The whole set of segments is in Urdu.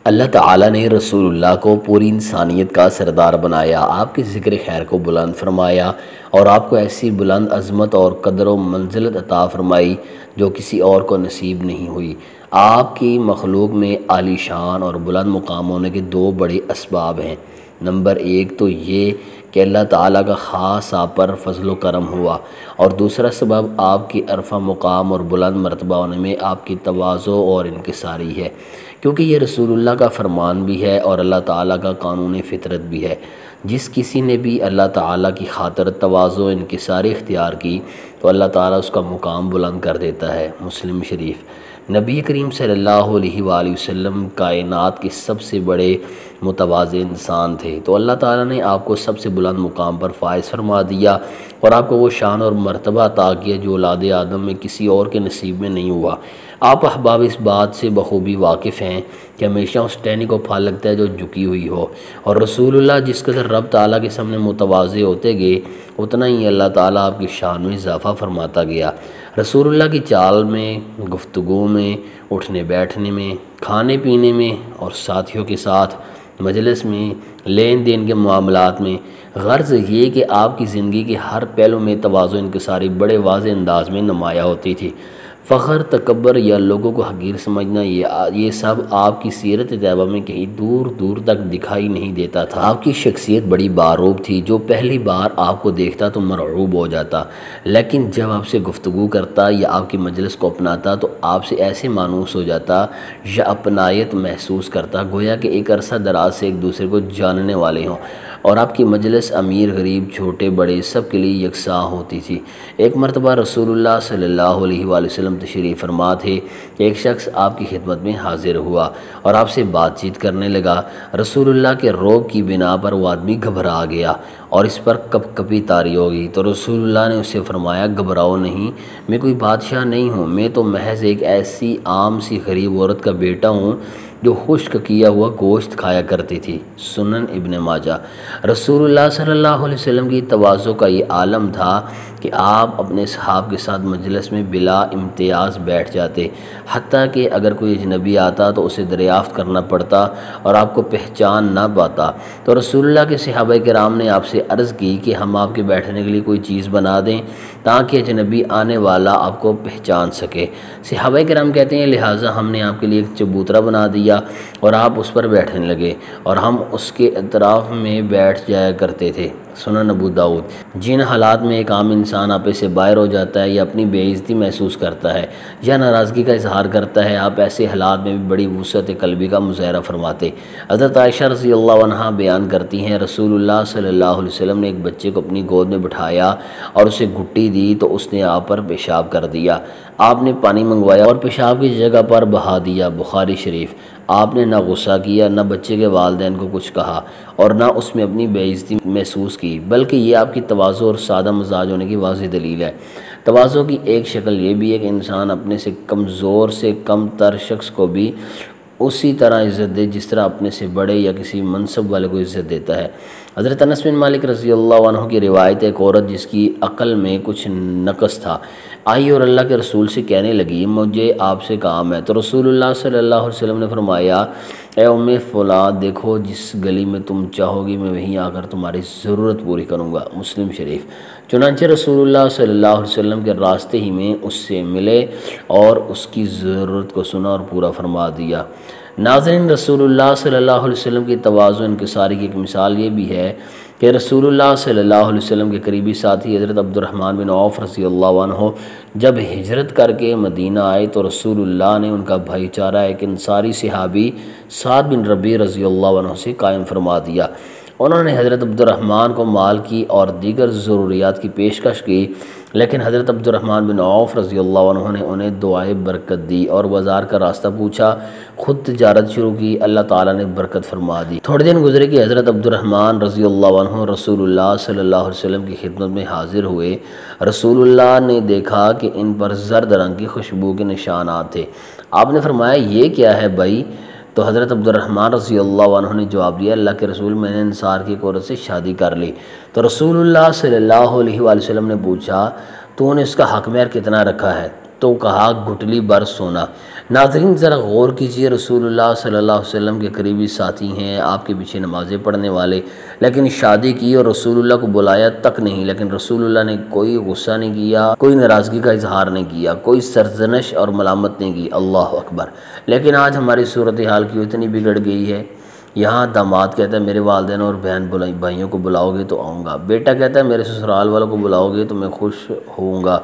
اللہ تعالیٰ نے رسول اللہ کو پوری انسانیت کا سردار بنایا، آپ کی ذکر خیر کو بلند فرمایا اور آپ کو ایسی بلند عظمت اور قدر و منزلت عطا فرمائی جو کسی اور کو نصیب نہیں ہوئی۔ آپ کی مخلوق میں عالی شان اور بلند مقام ہونے کے دو بڑے اسباب ہیں۔ نمبر ایک تو یہ کہ اللہ تعالیٰ کا خاص آپ پر فضل و کرم ہوا، اور دوسرا سبب آپ کی عرفہ مقام اور بلند مرتبہ ہونے میں آپ کی تواضع اور انکساری ہے، کیونکہ یہ رسول اللہ کا فرمان بھی ہے اور اللہ تعالیٰ کا قانون فطرت بھی ہے۔ جس کسی نے بھی اللہ تعالیٰ کی خاطر تواضع و انکساری اختیار کی تو اللہ تعالیٰ اس کا مقام بلند کر دیتا ہے۔ مسلم شریف۔ نبی کریم صلی اللہ علیہ وآلہ وسلم کائنات کے سب سے بڑے متواضع انسان تھے، تو اللہ تعالیٰ نے آپ کو سب سے بلند مقام پر فائز فرما دیا اور آپ کو وہ شان اور مرتبہ عطا کیا جو اولاد آدم میں کسی اور کے نصیب میں نہیں ہوا۔ آپ احباب اس بات سے بخوبی واقف ہیں کہ ہمیشہ اس ٹہنی کو پھال لگتا ہے جو جھکی ہوئی ہو، اور رسول اللہ جس قدر رب تعالیٰ کے سامنے متواضع ہوتے گئے اتنا ہی اللہ تعالیٰ آپ کی شان میں اضافہ فرماتا گیا۔ رسول اللہ کی چال میں، گفتگو میں، اٹھنے بیٹھنے میں، کھانے پینے میں اور ساتھیوں کے ساتھ مجلس میں، لین دین کے معاملات میں، غرض یہ کہ آپ کی زندگی کے ہر پہلو میں تواضع و انکساری بڑے واضح انداز میں نمایاں ہوتی تھی۔ فخر، تکبر یا لوگوں کو حقیر سمجھنا یہ سب آپ کی سیرت طیبہ میں کہیں دور دور تک دکھائی نہیں دیتا تھا۔ آپ کی شخصیت بڑی باروب تھی، جو پہلی بار آپ کو دیکھتا تو مرعوب ہو جاتا، لیکن جب آپ سے گفتگو کرتا یا آپ کی مجلس کو اپناتا تو آپ سے ایسے مانوس ہو جاتا یا اپنائیت محسوس کرتا گویا کہ ایک عرصہ دراز سے ایک دوسرے کو جاننے والے ہوں، اور آپ کی مجلس امیر غریب چھوٹے بڑے سب کے لیے یکساں ہوتی تھی۔ ایک مرتبہ رسول اللہ صلی اللہ علیہ وآلہ وسلم تشریف فرما تھے کہ ایک شخص آپ کی خدمت میں حاضر ہوا اور آپ سے بات چیت کرنے لگا۔ رسول اللہ کے روب کی بنا پر وہ آدمی گھبرا گیا اور اس پر کپ کپی طاری ہو گئی، تو رسول اللہ نے اسے فرمایا، گھبراؤ نہیں، میں کوئی بادشاہ نہیں ہوں، میں تو محض ایک ایسی عام سی غریب عورت کا بیٹا ہوں جو خشک کیا ہوا گوشت کھایا کرتی تھی۔ سنن ابن ماجہ۔ رسول اللہ صلی اللہ علیہ وسلم کی تواضع کا یہ عالم تھا کہ آپ اپنے صحاب کے ساتھ مجلس میں بلا امتیاز بیٹھ جاتے، حتیٰ کہ اگر کوئی اجنبی آتا تو اسے دریافت کرنا پڑتا اور آپ کو پہچان نہ پاتا تو رسول اللہ کے صحابہ کرام نے آپ سے عرض کی کہ ہم آپ کے بیٹھنے کے لیے کوئی چیز بنا دیں تاکہ اجنبی آنے والا آپ کو پہچان سکے۔ صحابہ کرام کہتے ہیں لہٰذا ہم نے آپ کے لیے ایک چبوترا بنا دیا اور آپ اس پر بیٹھنے لگے اور ہم اس کے اطراف میں بیٹھ جایا کرتے تھے۔ سنن ابو داؤد۔ جن حالات میں ایک عام انسان آپے سے باہر ہو جاتا ہے یا اپنی بے عزتی محسوس کرتا ہے یا ناراضگی کا اظہار کرتا ہے، آپ ایسے حالات میں بھی بڑی وسعت قلبی کا مظاہرہ فرماتے۔ حضرت عائشہ رضی اللہ عنہا بیان کرتی ہیں رسول اللہ صلی اللہ علیہ وسلم نے ایک بچے کو اپنی گود میں بٹھایا اور اسے گھٹی دی تو اس نے آپ پر پیشاب کر دیا۔ آپ نے پانی منگوایا اور پیشاب کی جگہ پر بہا دیا۔ بخاری شریف۔ آپ نے نہ غصہ کیا، نہ بچے کے والدین کو کچھ کہا اور نہ اس میں اپنی بے عزتی محسوس کی، بلکہ یہ آپ کی تواضع اور سادہ مزاج ہونے کی واضح دلیل ہے۔ تواضع کی ایک شکل یہ بھی ہے کہ انسان اپنے سے کمزور سے کم تر شخص کو بھی اسی طرح عزت دے جس طرح اپنے سے بڑے یا کسی منصب والے کو عزت دیتا ہے۔ حضرت انس بن مالک رضی اللہ عنہ کی روایت، ایک عورت جس کی عقل میں کچھ نقص تھا آئی اور اللہ کے رسول سے کہنے لگی مجھے آپ سے کام ہے، تو رسول اللہ صلی اللہ علیہ وسلم نے فرمایا اے ام فلاں، دیکھو جس گلی میں تم چاہو گی میں وہیں آ کر تمہاری ضرورت پوری کروں گا۔ مسلم شریف۔ چنانچہ رسول اللہ صلی اللہ علیہ وسلم کے راستے ہی میں اس سے ملے اور اس کی ضرورت کو سنا اور پورا فرما دیا۔ ناظرین، رسول اللہ صلی اللہ علیہ وسلم کی تواضع انکساری کی ایک مثال یہ بھی ہے کہ رسول اللہ صلی اللہ علیہ وسلم کے قریبی ساتھی حضرت عبد الرحمن بن عوف رضی اللہ عنہ جب ہجرت کر کے مدینہ آئے تو رسول اللہ نے ان کا بھائی چارہ ایک انصاری صحابی سعد بن ربیع رضی اللہ عنہ سے قائم فرما دیا۔ انہوں نے حضرت عبد الرحمن کو مال کی اور دیگر ضروریات کی پیشکش کی، لیکن حضرت عبد الرحمن بن عوف رضی اللہ عنہ نے انہیں دعائے برکت دی اور بازار کا راستہ پوچھا، خود تجارت شروع کی، اللہ تعالیٰ نے برکت فرما دی۔ تھوڑے دن گزرے کہ حضرت عبد الرحمن رضی اللہ عنہ رسول اللہ صلی اللہ علیہ وسلم کی خدمت میں حاضر ہوئے۔ رسول اللہ نے دیکھا کہ ان پر زرد رنگ کی خوشبو کے نشانات تھے۔ آپ نے فرمایا یہ کیا ہے بھائی؟ تو حضرت عبد الرحمن رضی اللہ عنہ نے جواب دیا اللہ کے رسول، میں نے انصار کی ایک عورت سے شادی کر لی۔ تو رسول اللہ صلی اللہ علیہ وآلہ وسلم نے پوچھا تو نے اس کا حق مہر کتنا رکھا ہے؟ تو کہا گھٹلی بر سونا۔ ناظرین ذرا غور کیجئے، رسول اللہ صلی اللہ علیہ وسلم کے قریبی ساتھی ہیں، آپ کے پیچھے نمازیں پڑھنے والے، لیکن شادی کی اور رسول اللہ کو بلایا تک نہیں، لیکن رسول اللہ نے کوئی غصہ نہیں کیا، کوئی ناراضگی کا اظہار نہیں کیا، کوئی سرزنش اور ملامت نہیں کی۔ اللہ اکبر۔ لیکن آج ہماری صورتحال کیوں اتنی بگڑ گئی ہے؟ یہاں داماد کہتا ہے میرے والدین اور بہن بھائیوں کو بلاؤ گے تو آؤں گا، بیٹا کہتا ہے میرے سسرال والوں کو بلاؤ گے تو میں خوش ہوں گا،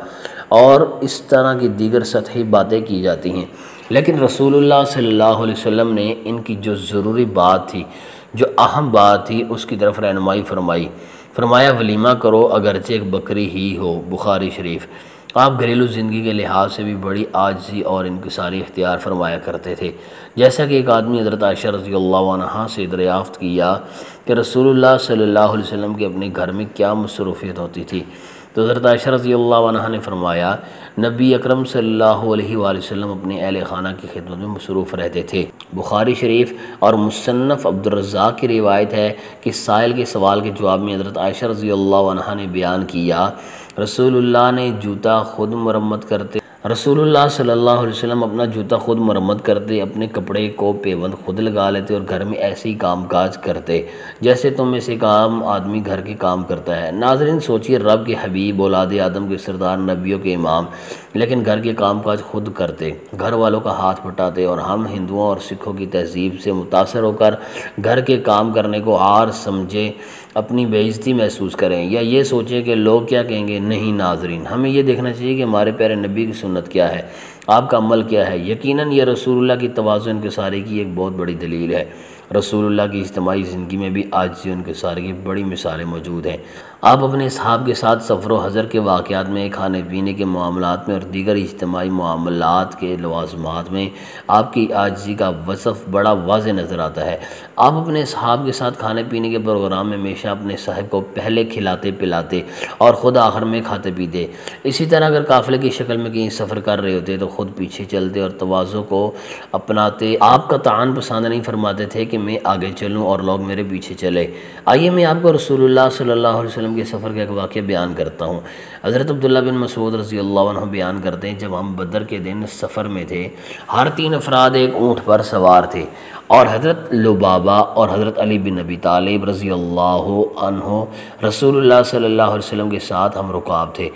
اور اس طرح کی دیگر سطحی باتیں کی جاتی ہیں۔ لیکن رسول اللہ صلی اللہ علیہ وسلم نے ان کی جو ضروری بات تھی، جو اہم بات تھی، اس کی طرف رہنمائی فرمایا ولیمہ کرو اگرچہ ایک بکری ہی ہو۔ بخاری شریف۔ آپ گھریلو زندگی کے لحاظ سے بھی بڑی عاجزی اور انکساری اختیار فرمایا کرتے تھے، جیسا کہ ایک آدمی حضرت عائشہ رضی اللہ عنہا سے دریافت کیا کہ رسول اللہ صلی اللہ علیہ وسلم کے اپنے گھر میں کیا مصروفیت ہوتی تھی، تو حضرت عائشہ رضی اللہ عنہا نے فرمایا نبی اکرم صلی اللہ علیہ وآلہ وسلم اپنے اہل خانہ کی خدمت میں مصروف رہتے تھے۔ بخاری شریف اور مصنف عبدالرزاق کی روایت ہے کہ سائل کے سوال کے جواب میں حضرت عائشہ رضی اللہ عنہا نے بیان کیا رسول اللہ نے جوتا خود مرمت کرتے، رسول اللہ صلی اللہ علیہ وسلم اپنا جوتا خود مرمت کرتے، اپنے کپڑے کو پیوند خود لگا لیتے اور گھر میں ایسے ہی کام کاج کرتے جیسے تم میں سے کام آدمی گھر کے کام کرتا ہے۔ ناظرین سوچئے، رب کے حبیب، اولاد آدم کے سردار، نبیوں کے امام، لیکن گھر کے کام کاج خود کرتے، گھر والوں کا ہاتھ پھٹاتے، اور ہم ہندوؤں اور سکھوں کی تہذیب سے متاثر ہو کر گھر کے کام کرنے کو عار سمجھے اپنی بے عزتی محسوس کریں، یا یہ سوچیں کہ لوگ کیا کہیں گے۔ نہیں ناظرین، ہمیں یہ دیکھنا چاہیے کہ ہمارے پیارے نبی کی سنت کیا ہے، آپ کا عمل کیا ہے۔ یقیناً یہ رسول اللہ کی تواضع انکساری کی ایک بہت بڑی دلیل ہے۔ رسول اللہ کی اجتماعی زندگی میں بھی عاجزی و انکساری کی بڑی مثالیں موجود ہیں۔ آپ اپنے اصحاب کے ساتھ سفر و حضر کے واقعات میں، کھانے پینے کے معاملات میں اور دیگر اجتماعی معاملات کے لوازمات میں آپ کی عاجزی کا وصف بڑا واضح نظر آتا ہے۔ آپ اپنے اصحاب کے ساتھ کھانے پینے کے پروگرام میں ہمیشہ اپنے صاحب کو پہلے کھلاتے پلاتے اور خود آخر میں کھاتے پیتے۔ اسی طرح اگر قافلے کی شکل میں کہیں سفر کر رہے ہوتے تو خود پیچھے چلتے اور تواضع کو اپناتے۔ آپ کا طعن پسند نہیں فرماتے تھے کہ میں آگے چلوں اور لوگ میرے پیچھے چلے۔ آئیے میں آپ کو رسول اللہ صلی اللہ علیہ وسلم کے سفر کا ایک واقعہ بیان کرتا ہوں۔ حضرت عبداللہ بن مسعود رضی اللہ عنہ بیان کرتے ہیں جب ہم بدر کے دن سفر میں تھے، ہر 3 افراد ایک اونٹ پر سوار تھے، اور حضرت لبابہ اور حضرت علی بن ابی طالب رضی اللہ عنہ رسول اللہ صلی اللہ علیہ وسلم کے ساتھ ہم رکاب تھے،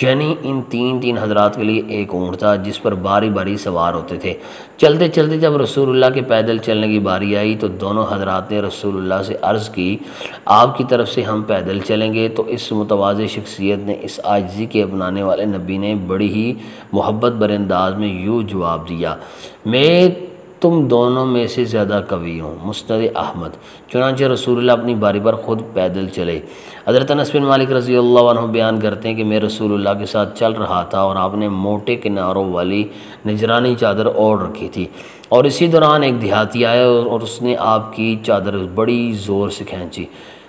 یعنی ان تین حضرات کے لیے ایک اونٹ تھا جس پر باری باری سوار ہوتے تھے۔ چلتے چلتے جب رسول اللہ کے پیدل چلنے کی باری آئی تو دونوں حضرات نے رسول اللہ سے عرض کی آپ کی طرف سے ہم پیدل چلیں گے، تو اس متواضع شخصیت نے، اس عاجزی کے اپنانے والے نبی نے بڑی ہی محبت بھرے انداز میں یوں جواب دیا، میں تم دونوں میں سے زیادہ قوی ہوں۔ مسند احمد۔ چنانچہ رسول اللہ اپنی باری پر خود پیدل چلے۔ حضرت انس بن مالک رضی اللہ عنہ بیان کرتے ہیں کہ میں رسول اللہ کے ساتھ چل رہا تھا اور آپ نے موٹے کناروں والی نجرانی چادر اوڑھ رکھی تھی، اور اسی دوران ایک دیہاتی آیا اور اس نے آپ کی چادر بڑی زور سے کھینچی۔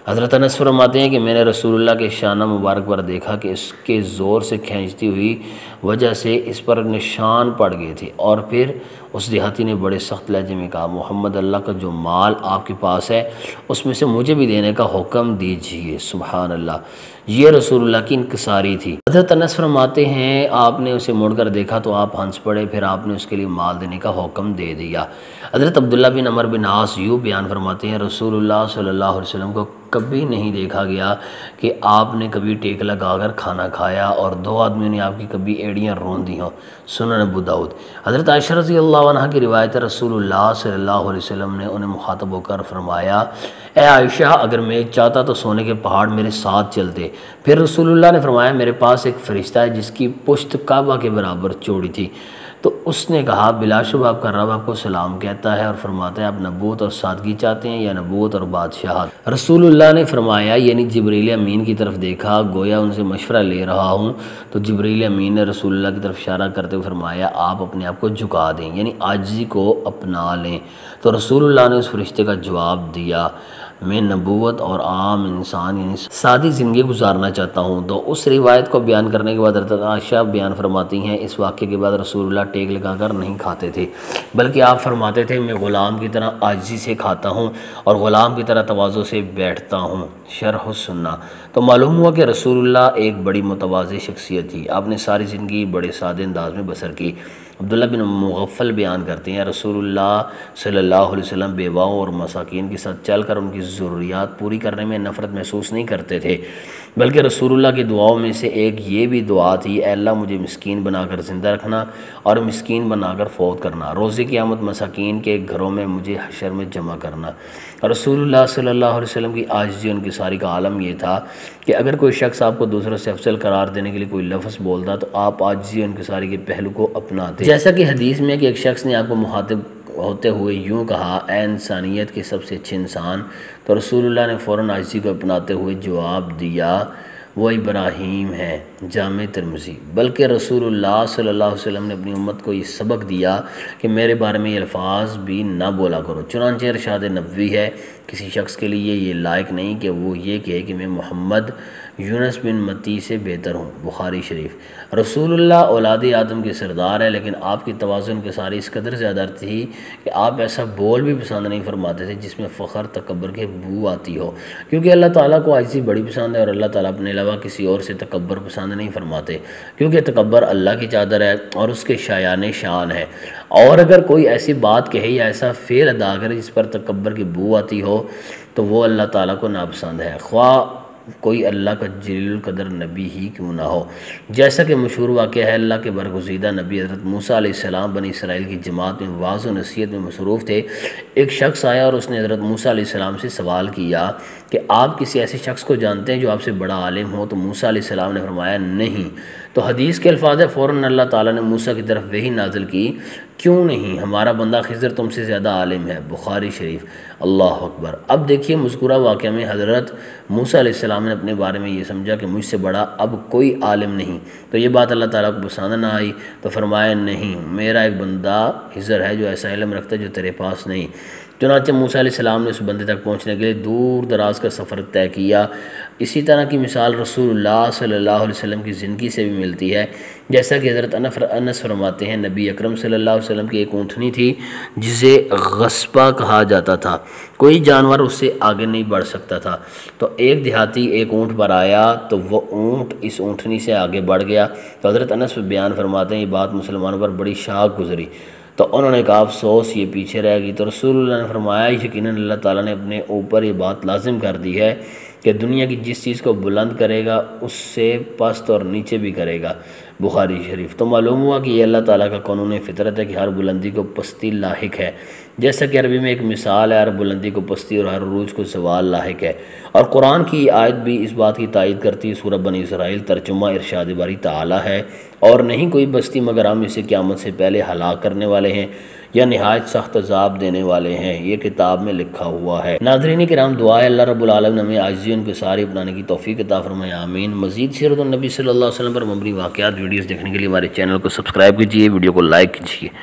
حضرت انس فرماتے ہیں کہ میں نے رسول اللہ کے شانہ مبارک پر دیکھا کہ اس کے زور سے کھینچتی ہوئی وجہ سے اس پر نشان پڑ گئے تھے، اور پھر اس دیہاتی نے بڑے سخت لہجے میں کہا محمد، اللہ کا جو مال آپ کے پاس ہے اس میں سے مجھے بھی دینے کا حکم دیجیے۔ سبحان اللہ، یہ رسول اللہ کی انکساری تھی۔ حضرت انس فرماتے ہیں آپ نے اسے مڑ کر دیکھا تو آپ ہنس پڑے، پھر آپ نے اس کے لیے مال دینے کا حکم دے دیا۔ حضرت عبداللہ بن عمر بن عاص یوں بیان فرماتے ہیں رسول اللہ صلی اللہ علیہ وسلم کو کبھی نہیں دیکھا گیا کہ آپ نے کبھی ٹیک لگا کر کھانا کھایا اور 2 آدمیوں نے آپ کی کبھی ایڑیاں رون دی ہوں۔ سنن ابو داؤد۔ حضرت عائشہ رضی اللہ عنہ کی روایت ہے رسول اللہ صلی اللہ علیہ وسلم نے انہیں مخاطب ہو کر فرمایا اے عائشہ، اگر میں چاہتا تو سونے کے پہاڑ میرے ساتھ چلتے۔ پھر رسول اللہ نے فرمایا میرے پاس ایک فرشتہ ہے جس کی پشت کعبہ کے برابر چوڑی تھی، تو اس نے کہا بلا شبہ آپ کا رب آپ کو سلام کہتا ہے اور فرماتا ہے آپ نبوت اور سادگی چاہتے ہیں یا نبوت اور بادشاہت؟ رسول اللہ نے فرمایا یعنی جبریل امین کی طرف دیکھا گویا ان سے مشورہ لے رہا ہوں، تو جبریل امین نے رسول اللہ کی طرف اشارہ کرتے ہوئے فرمایا آپ اپنے آپ کو جھکا دیں، یعنی عاجزی کو اپنا لیں۔ تو رسول اللہ نے اس فرشتے کا جواب دیا میں نبوت اور عام انسان یعنی سادی زندگی گزارنا چاہتا ہوں۔ تو اس روایت کو بیان کرنے کے بعد حضرت عائشہ بیان فرماتی ہیں اس واقعے کے بعد رسول اللہ ٹیک لگا کر نہیں کھاتے تھے، بلکہ آپ فرماتے تھے میں غلام کی طرح عاجزی سے کھاتا ہوں اور غلام کی طرح تواضع سے بیٹھتا ہوں۔ شرح السنہ۔ تو معلوم ہوا کہ رسول اللہ ایک بڑی متواضع شخصیت تھی، آپ نے ساری زندگی بڑے سادے انداز میں بسر کی۔ عبداللہ بن مغفل بیان کرتے ہیں رسول اللہ صلی اللہ علیہ وسلم بیواؤں اور مساکین کے ساتھ چل کر ان کی ضروریات پوری کرنے میں نفرت محسوس نہیں کرتے تھے، بلکہ رسول اللہ کی دعاؤں میں سے ایک یہ بھی دعا تھی، اے اللہ مجھے مسکین بنا کر زندہ رکھنا اور مسکین بنا کر فوت کرنا، روز قیامت مساکین کے گھروں میں مجھے حشر میں جمع کرنا۔ رسول اللہ صلی اللہ علیہ وسلم کی عاجزی ان کی ساری کا عالم یہ تھا کہ اگر کوئی شخص آپ کو دوسروں سے افضل قرار دینے کے لیے کوئی لفظ بولتا تو آپ عاجزی ان کی ساری کے پہلو کو اپناتے، جیسا کہ حدیث میں کہ ایک شخص نے آپ کو مخاطب ہوتے ہوئے یوں کہا، اے انسانیت کے سب سے اچھے انسان، تو رسول اللہ نے فوراً عاجزی کو اپناتے ہوئے جواب دیا، وہ ابراہیم ہے، جامع ترمذی۔ بلکہ رسول اللہ صلی اللہ علیہ وسلم نے اپنی امت کو یہ سبق دیا کہ میرے بارے میں یہ الفاظ بھی نہ بولا کرو، چنانچہ ارشاد نبوی ہے، کسی شخص کے لیے یہ لائق نہیں کہ وہ یہ کہے کہ میں محمد یونس بن متی سے بہتر ہوں، بخاری شریف۔ رسول اللہ اولاد آدم کے سردار ہے، لیکن آپ کی توازن کے ساری اس قدر زیادہ تھی کہ آپ ایسا بول بھی پسند نہیں فرماتے تھے جس میں فخر تکبر کے بو آتی ہو، کیونکہ اللہ تعالیٰ کو عاجزی بڑی پسند ہے، اور اللہ تعالیٰ اپنے علاوہ کسی اور سے تکبر پسند نہیں فرماتے، کیونکہ تکبر اللہ کی چادر ہے اور اس کے شایان شان ہے، اور اگر کوئی ایسی بات کہے یا ایسا فعل ادا کرے جس پر تکبر کی بو آتی ہو تو وہ اللہ تعالیٰ کو ناپسند ہے، خواہ کوئی اللہ کا جلیل القدر نبی ہی کیوں نہ ہو۔ جیسا کہ مشہور واقعہ ہے، اللہ کے برگزیدہ نبی حضرت موسیٰ علیہ السلام بنی اسرائیل کی جماعت میں وعظ و نصیحت میں مصروف تھے۔ ایک شخص آیا اور اس نے حضرت موسیٰ علیہ السلام سے سوال کیا کہ آپ کسی ایسے شخص کو جانتے ہیں جو آپ سے بڑا عالم ہو؟ تو موسیٰ علیہ السلام نے فرمایا نہیں۔ تو حدیث کے الفاظ ہے، فوراً اللہ تعالیٰ نے موسیٰ کی طرف وحی نازل کی، کیوں نہیں، ہمارا بندہ خضر تم سے زیادہ عالم ہے، بخاری شریف۔ اللہ اکبر۔ اب دیکھیے مذکورہ واقعہ میں حضرت موسیٰ علیہ السلام نے اپنے بارے میں یہ سمجھا کہ مجھ سے بڑا اب کوئی عالم نہیں، تو یہ بات اللہ تعالیٰ کو پسند نہ آئی، تو فرمایا نہیں، میرا ایک بندہ خضر ہے جو ایسا علم رکھتا ہے جو تیرے پاس نہیں۔ چنانچہ موسیٰ علیہ السلام نے اس بندے تک پہنچنے کے لیے دور دراز کا سفر طے کیا۔ اسی طرح کی مثال رسول اللہ صلی اللہ علیہ وسلم کی زندگی سے بھی ملتی ہے، جیسا کہ حضرت انس فرماتے ہیں، نبی اکرم صلی اللہ علیہ وسلم کی ایک اونٹنی تھی جسے غصبہ کہا جاتا تھا، کوئی جانور اس سے آگے نہیں بڑھ سکتا تھا، تو ایک دیہاتی ایک اونٹ پر آیا تو وہ اونٹ اس اونٹنی سے آگے بڑھ گیا، تو حضرت انس بیان فرماتے ہیں یہ بات مسلمانوں پر بڑی شاق گزری، تو انہوں نے کہا افسوس یہ پیچھے رہ گئی، تو رسول اللہ نے فرمایا یقیناً اللہ تعالیٰ نے اپنے اوپر یہ بات لازم کر دی ہے کہ دنیا کی جس چیز کو بلند کرے گا اس سے پست اور نیچے بھی کرے گا، بخاری شریف۔ تو معلوم ہوا کہ یہ اللہ تعالیٰ کا قانون فطرت ہے کہ ہر بلندی کو پستی لاحق ہے، جیسا کہ عربی میں ایک مثال ہے، ہر بلندی کو پستی اور ہر عروج کو زوال لاحق ہے، اور قرآن کی آیت بھی اس بات کی تائید کرتی ہے، سورہ بنی اسرائیل ترجمہ ارشاد باری تعالیٰ ہے، اور نہیں کوئی بستی مگر ہم اسے قیامت سے پہلے ہلاک کرنے والے ہیں یا نہایت سخت عذاب دینے والے ہیں، یہ کتاب میں لکھا ہوا ہے۔ ناظرین کرام، دعا ہے اللہ رب العالمین ہمیں عاجزی ان کے ساری اپنانے کی توفیق عطا فرمائے، آمین۔ مزید سیرت النبی صلی اللہ علیہ وسلم پر مبنی واقعات ویڈیوز دیکھنے کے لیے ہمارے چینل کو سبسکرائب کیجیے، ویڈیو کو لائک کیجیے۔